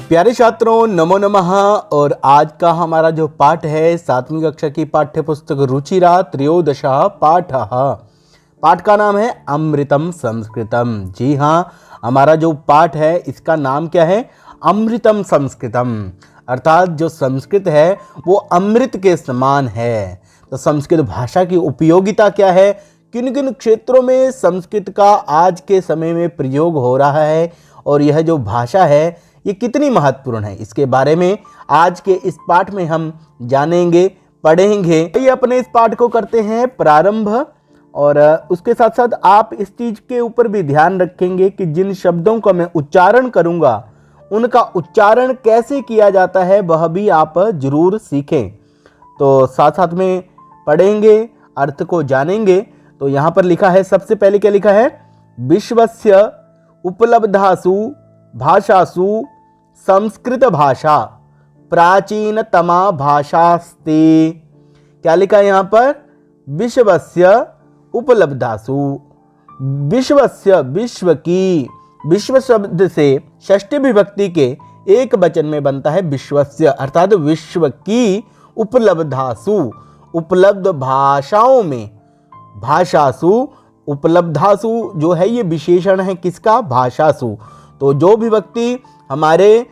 प्यारे छात्रों, नमो नमः। और आज का हमारा जो पाठ है 7वीं कक्षा की पाठ्य पुस्तक रुचिरा त्रयोदशः पाठः। पाठ का नाम है अमृतम संस्कृतम। जी हाँ, हमारा जो पाठ है इसका नाम क्या है? अमृतम संस्कृतम। अर्थात जो संस्कृत है वो अमृत के समान है। तो संस्कृत भाषा की उपयोगिता क्या है, किन किन क्षेत्रों में संस्कृत का आज के समय में प्रयोग हो रहा है और यह जो भाषा है ये कितनी महत्वपूर्ण है, इसके बारे में आज के इस पाठ में हम जानेंगे, पढ़ेंगे। ये अपने इस पाठ को करते हैं प्रारंभ, और उसके साथ साथ आप इस चीज के ऊपर भी ध्यान रखेंगे कि जिन शब्दों का मैं उच्चारण करूंगा उनका उच्चारण कैसे किया जाता है वह भी आप जरूर सीखें। तो साथ साथ में पढ़ेंगे, अर्थ को जानेंगे। तो यहाँ पर लिखा है, सबसे पहले क्या लिखा है? विश्वस्य उपलब्धासु भाषासु संस्कृत भाषा प्राचीनतमा भाषास्ते। क्या लिखा है यहाँ पर? विश्वस्य उपलब्धासु। विश्वस्य, विश्व की, विश्व शब्द से षष्ठी विभक्ति के एक वचन में बनता है विश्वस्य, अर्थात विश्व की उपलब्धासु, उपलब्ध भाषाओं में। भाषासु, उपलब्धासु जो है ये विशेषण है किसका? भाषासु। तो जो विभक्ति हमारे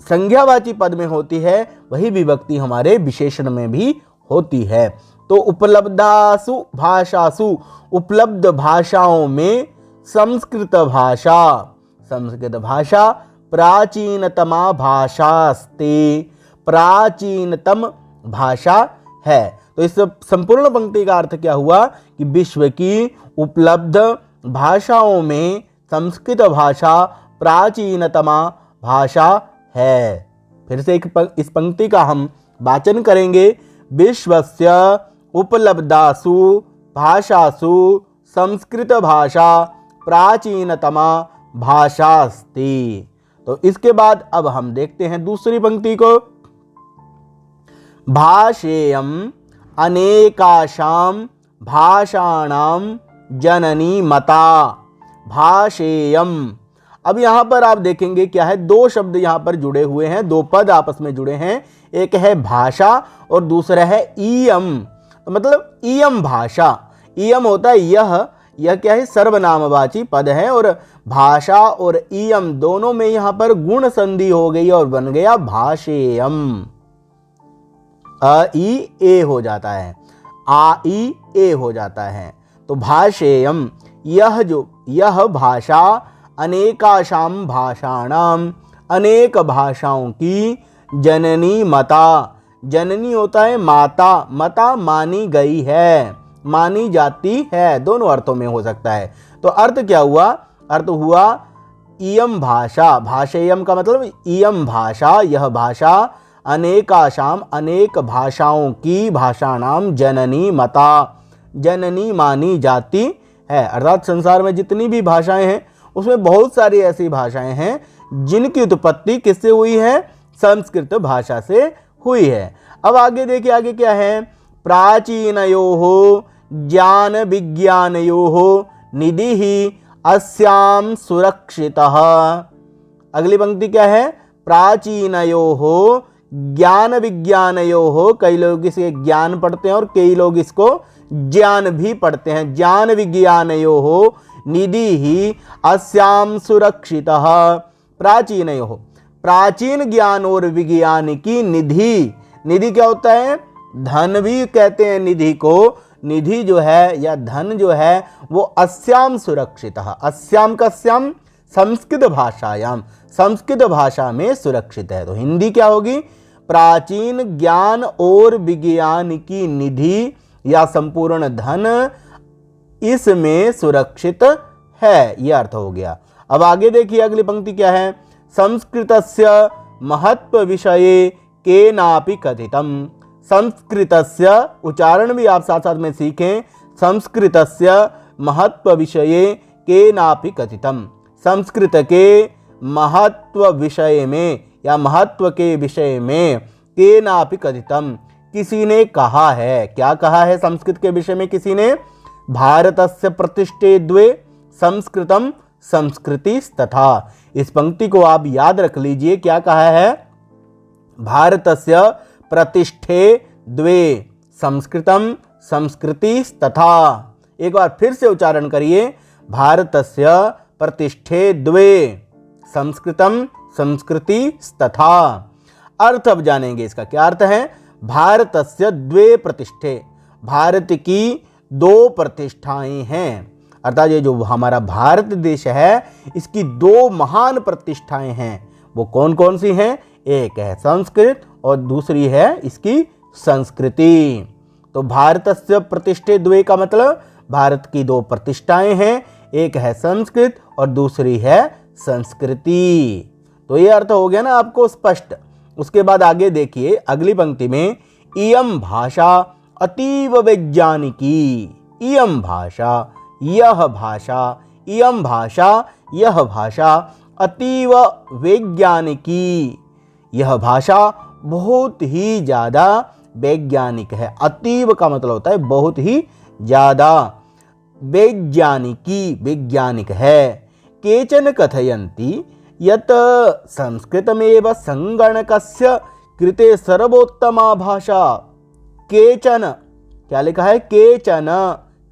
संज्ञावाची पद में होती है वही विभक्ति हमारे विशेषण में भी होती है। तो उपलब्धासु भाषासु, उपलब्ध भाषाओं में संस्कृत भाषा, संस्कृत भाषा प्राचीनतमा भाषास्ते, प्राचीनतम भाषा है। तो इस संपूर्ण पंक्ति का अर्थ क्या हुआ कि विश्व की उपलब्ध भाषाओं में संस्कृत भाषा प्राचीनतमा भाषा है। फिर से इस पंक्ति का हम वाचन करेंगे। विश्वस्य उपलब्धासु भाषासु संस्कृत भाषा प्राचीनतमा भाषास्ति। तो इसके बाद अब हम देखते हैं दूसरी पंक्ति को। भाषेयम अनेकाशाम भाषाणाम जननी मता। भाषेयम। अब यहां पर आप देखेंगे क्या है, दो शब्द यहां पर जुड़े हुए हैं, दो पद आपस में जुड़े हैं। एक है भाषा और दूसरा है इयम। तो मतलब इयम भाषा, इयम होता है यह क्या है? सर्वनामवाची पद है। और भाषा और इयम दोनों में यहां पर गुण संधि हो गई और बन गया भाषेयम। अ ई ए हो जाता है, आ ई ए हो जाता है। तो भाषेयम, यह भाषा अनेकाशाम भाषाणाम, अनेक भाषाओं की जननी मता। जननी होता है माता, मता मानी गई है, मानी जाती है, दोनों अर्थों में हो सकता है। तो अर्थ क्या हुआ? अर्थ हुआ इयम भाषा, भाषेयम का मतलब इयम भाषा, यह भाषा अनेकाशाम, अनेक भाषाओं की, भाषाणाम जननी मता, जननी मानी जाती है। अर्थात संसार में जितनी भी भाषाएं हैं उसमें बहुत सारी ऐसी भाषाएं हैं जिनकी उत्पत्ति किससे हुई है? संस्कृत भाषा से हुई है। अब आगे देखिए, आगे क्या है? प्राचीनयोः ज्ञान विज्ञानयोः निधिः अस्याम सुरक्षितः। अगली पंक्ति क्या है? प्राचीनयोः ज्ञान विज्ञानयोः। कई लोग इसे ज्ञान पढ़ते हैं और कई लोग इसको ज्ञान भी पढ़ते हैं। ज्ञान विज्ञानयोः निधिः अस्याम सुरक्षितः। प्राचीनयोः, प्राचीन ज्ञान और विज्ञान की निधि। निधि क्या होता है? धन भी कहते हैं निधि को। निधि जो है या धन जो है वो अस्याम सुरक्षितः, अस्याम कस्याम? संस्कृत भाषायाम, संस्कृत भाषा में सुरक्षित है। तो हिंदी क्या होगी? प्राचीन ज्ञान और विज्ञान की निधि या संपूर्ण धन इसमें सुरक्षित है, यह अर्थ हो गया। अब आगे देखिए, अगली पंक्ति क्या है? संस्कृतस्य महत्व विषये केनापि कथितम। संस्कृतस्य उच्चारण भी आप साथ साथ में सीखें। संस्कृतस्य महत्व विषये केनापि कथितम। संस्कृत के महत्व विषय में या महत्व के विषय में केनापि कथितम, किसी ने कहा है। क्या कहा है संस्कृत के विषय में किसी ने? भारतस्य प्रतिष्ठे द्वे संस्कृतम संस्कृतिस्तथा। इस पंक्ति को आप याद रख लीजिए, क्या कहा है? भारतस्य प्रतिष्ठे द्वे संस्कृतम संस्कृतिस्तथा। एक बार फिर से उच्चारण करिए, भारतस्य प्रतिष्ठे द्वे संस्कृतम संस्कृतिस्तथा। अर्थ अब जानेंगे इसका क्या अर्थ है। भारतस्य द्वे प्रतिष्ठे, भारत की दो प्रतिष्ठाएं हैं, अर्थात ये जो हमारा भारत देश है इसकी दो महान प्रतिष्ठाएं हैं। वो कौन कौन सी हैं? एक है संस्कृत और दूसरी है इसकी संस्कृति। तो भारतस्य प्रतिष्ठे द्वे का मतलब भारत की दो प्रतिष्ठाएं हैं, एक है संस्कृत और दूसरी है संस्कृति। तो ये अर्थ हो गया ना आपको स्पष्ट। उसके बाद आगे देखिए अगली पंक्ति में, इयं भाषा अतीव वैज्ञानिकी। इयं भाषा, यह भाषा, इयं भाषा, यह भाषा अतीव वैज्ञानिकी। यह भाषा बहुत ही ज़्यादा वैज्ञानिक है। अतीव का मतलब होता है बहुत ही ज़्यादा, वैज्ञानिकी वैज्ञानिक है। केचन कथयन्ति यत् संस्कृतमेव संगणकस्य कृते सर्वोत्तमा भाषा। केचन, क्या लिखा है? केचन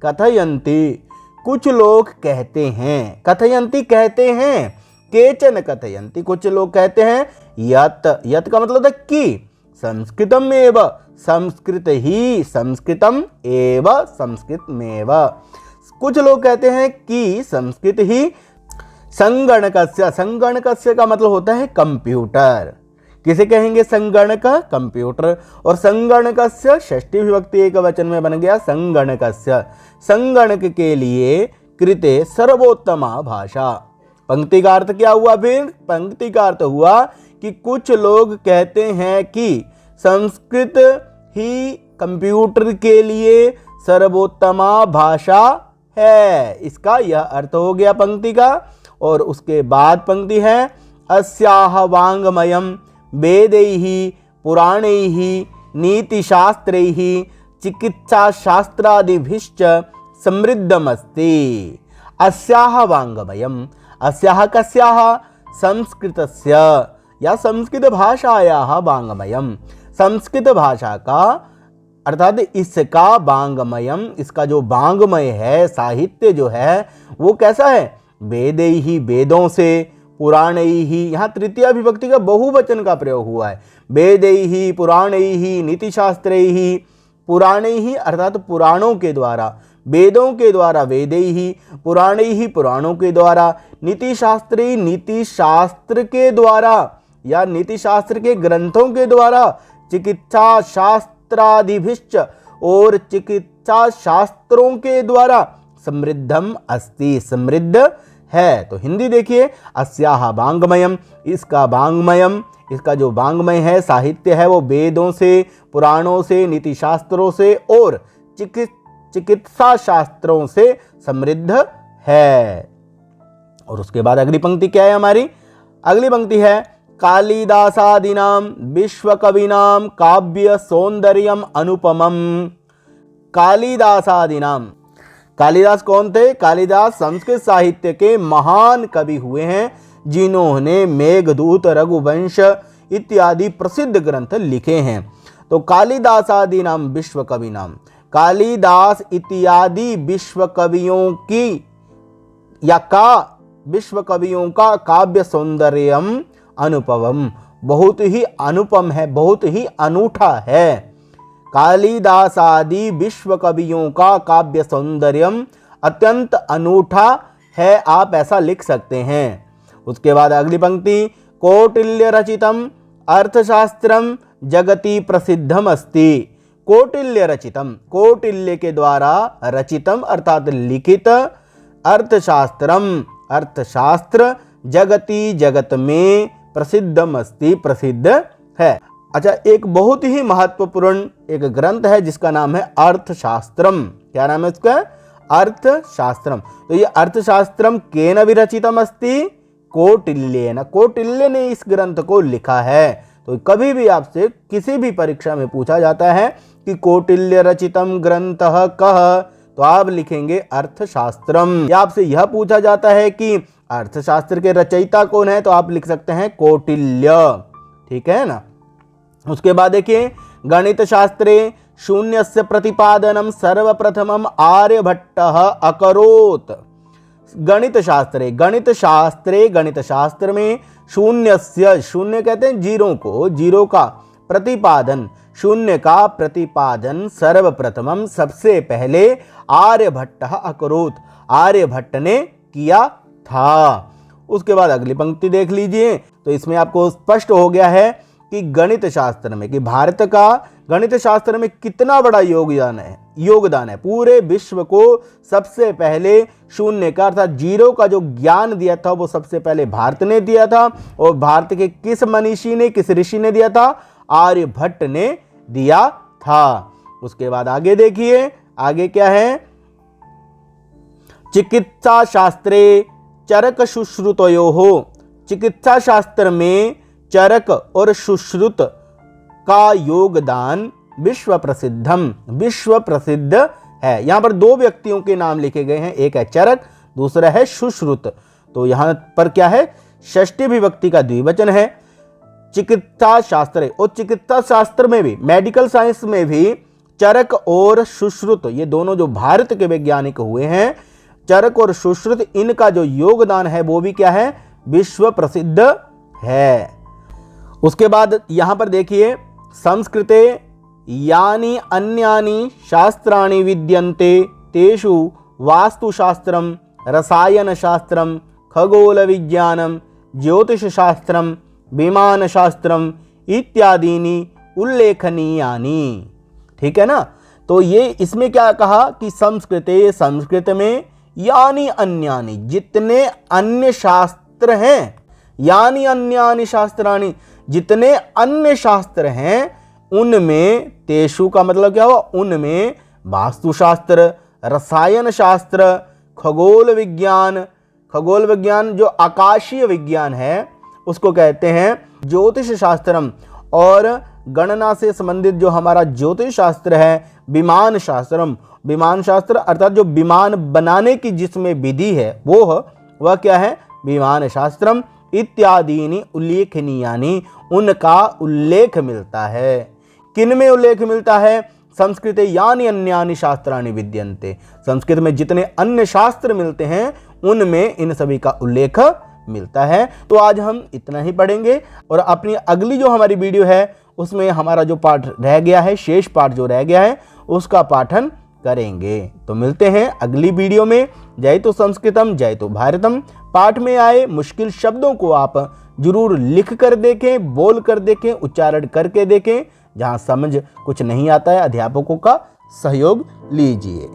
कथयन्ति, कुछ लोग कहते हैं, कथयन्ति कहते हैं, केचन कथयन्ति कुछ लोग कहते हैं, यत्, यत् का मतलब है कि, संस्कृतम एव, संस्कृत ही, संस्कृतम एव, संस्कृतमेव। कुछ लोग कहते हैं कि संस्कृत ही, संगणकस्य, संगणकस्य का मतलब होता है कंप्यूटर। किसे कहेंगे? संगणक, कंप्यूटर। और संगणकस्य षष्ठी विभक्ति एक वचन में बन गया संगणकस्य, संगणक के लिए कृते सर्वोत्तमा भाषा। पंक्ति का अर्थ क्या हुआ फिर? पंक्ति का अर्थ हुआ कि कुछ लोग कहते हैं कि संस्कृत ही कंप्यूटर के लिए सर्वोत्तमा भाषा है। इसका यह अर्थ हो गया पंक्ति का। और उसके बाद पंक्ति है, अस्याह वाङ्मयम् वेदैः पुराणैः नीतिशास्त्रैः चिकित्साशास्त्रादिभिश्च समृद्धमस्ति। अस्याह वाङ्मयम्, अस्याह कस्याह? संस्कृतस्य या संस्कृत भाषायाः वाङ्मयम्, संस्कृत भाषा का अर्थात इसका वाङ्मयम्, इसका जो वाङ्मय है, साहित्य जो है वो कैसा है? वेदैः, वेदों से, पुराणैः, यहाँ तृतीया विभक्ति का बहुवचन का प्रयोग हुआ है। वेदैः पुराणैः नीतिशास्त्रैः, पुराणैः अर्थात पुराणों के द्वारा, वेदों के द्वारा वेदैः, पुराणैः पुराणों के द्वारा, नीतिशास्त्री नीतिशास्त्र के द्वारा या नीतिशास्त्र के ग्रंथों के द्वारा, चिकित्सा शास्त्रादिभिश्च और चिकित्सा शास्त्रों के द्वारा समृद्धम अस्ति, समृद्ध है। तो हिंदी देखिए, अस्याह वाङ्मयम्, इसका वाङ्मयम्, इसका जो वाङ्मय है, साहित्य है, वो वेदों से, पुराणों से, नीति शास्त्रों से और चिकित्सा शास्त्रों से समृद्ध है। और उसके बाद अगली पंक्ति क्या है हमारी? अगली पंक्ति है, कालिदासादीनां विश्वकविनां काव्य सौंदर्यम अनुपमम्। कालिदासादीनां, कालिदास कौन थे? कालिदास संस्कृत साहित्य के महान कवि हुए हैं, जिन्होंने मेघदूत, रघुवंश इत्यादि प्रसिद्ध ग्रंथ लिखे हैं। तो कालिदासादीनां विश्वकविनां, कालिदास इत्यादि विश्व कवियों की या का विश्व कवियों का काव्य सौंदर्यम अनुपमम, बहुत ही अनुपम है, बहुत ही अनूठा है। कालिदास आदि विश्व कवियों का काव्य सौंदर्यम अत्यंत अनूठा है, आप ऐसा लिख सकते हैं। उसके बाद अगली पंक्ति, कौटिल्य रचितम अर्थशास्त्रम जगति प्रसिद्धम अस्ति। कौटिल्य रचितम, कौटिल्य के द्वारा रचितम अर्थात लिखित, अर्थशास्त्रम अर्थशास्त्र जगति जगत में प्रसिद्धम अस्ति प्रसिद्ध है। अच्छा, एक बहुत ही महत्वपूर्ण एक ग्रंथ है जिसका नाम है अर्थशास्त्रम। क्या नाम है इसका? अर्थशास्त्रम। तो ये अर्थशास्त्रम केन विरचितम अस्ति? कौटिल्येन, कौटिल्य ने इस ग्रंथ को लिखा है। तो कभी भी आपसे किसी भी परीक्षा में पूछा जाता है कि कौटिल्य रचितम ग्रंथः कः, तो आप लिखेंगे अर्थशास्त्रम। या आपसे यह पूछा जाता है कि अर्थशास्त्र के रचयिता कौन है, तो आप लिख सकते हैं कौटिल्य। ठीक है ना। उसके बाद देखिए गणित शास्त्रे शून्यस्य प्रतिपादनम सर्वप्रथमम आर्यभट्टः अकरोत्। गणित शास्त्र में शून्यस्य, शून्य कहते हैं जीरो को, जीरो का प्रतिपादन, शून्य का प्रतिपादन सर्वप्रथमम सबसे पहले आर्यभट्टः अकरोत्, आर्यभट्ट ने किया था। उसके बाद अगली पंक्ति देख लीजिए, तो इसमें आपको स्पष्ट हो गया है कि गणित शास्त्र में, कि भारत का गणित शास्त्र में कितना बड़ा योगदान है। पूरे विश्व को सबसे पहले शून्य का अर्थात जीरो का जो ज्ञान दिया था वो सबसे पहले भारत ने दिया था। और भारत के किस मनीषी ने, किस ऋषि ने दिया था? आर्यभट्ट ने दिया था। उसके बाद आगे देखिए, आगे क्या है? चिकित्सा शास्त्रे चरक सुश्रुतयोः। चिकित्सा शास्त्र में चरक और सुश्रुत का योगदान विश्व प्रसिद्ध है। यहां पर दो व्यक्तियों के नाम लिखे गए हैं, एक है चरक, दूसरा है सुश्रुत। तो यहां पर क्या है? षष्ठी विभक्ति का द्विवचन है। चिकित्सा शास्त्र, और चिकित्सा शास्त्र में भी, मेडिकल साइंस में भी चरक और सुश्रुत, ये दोनों जो भारत के वैज्ञानिक हुए हैं, चरक और सुश्रुत, इनका जो योगदान है वो भी क्या है? विश्व प्रसिद्ध है। उसके बाद यहां पर देखिए, संस्कृते यानि अन्यानि शास्त्राणि विद्यन्ते तेषु वास्तुशास्त्रम, रसायनशास्त्रम, खगोल विज्ञानम, ज्योतिषशास्त्रम, विमानशास्त्रम इत्यादीनि उल्लेखनीयानि। ठीक है ना। तो ये इसमें क्या कहा कि संस्कृते, संस्कृत में यानि अन्यानि, जितने अन्य शास्त्र हैं, यानि अन्यानि शास्त्राणि, जितने अन्य शास्त्र हैं उनमें, तेषु का मतलब क्या हुआ? उनमें वास्तुशास्त्र, रसायन शास्त्र, खगोल विज्ञान जो आकाशीय विज्ञान है उसको कहते हैं ज्योतिष शास्त्रम, और गणना से संबंधित जो हमारा ज्योतिष शास्त्र है विमान शास्त्रम, विमान शास्त्र अर्थात जो विमान बनाने की जिसमें विधि है वह क्या है? विमान शास्त्रम इत्यादीनि उल्लेखनीयानि, उनका उल्लेख मिलता है। किन में उल्लेख मिलता है? संस्कृते यानि अन्यानि शास्त्राणि विद्यन्ते, संस्कृत में जितने अन्य शास्त्र मिलते हैं उनमें इन सभी का उल्लेख मिलता है। तो आज हम इतना ही पढ़ेंगे, और अपनी अगली जो हमारी वीडियो है उसमें हमारा जो पाठ रह गया है, शेष पाठ जो रह गया है, उसका पाठन करेंगे। तो मिलते हैं अगली वीडियो में। जय तो संस्कृतम जय तो भारतम। पाठ में आए मुश्किल शब्दों को आप जरूर लिख कर देखें, बोल कर देखें, उच्चारण करके देखें। जहां समझ कुछ नहीं आता है, अध्यापकों का सहयोग लीजिए।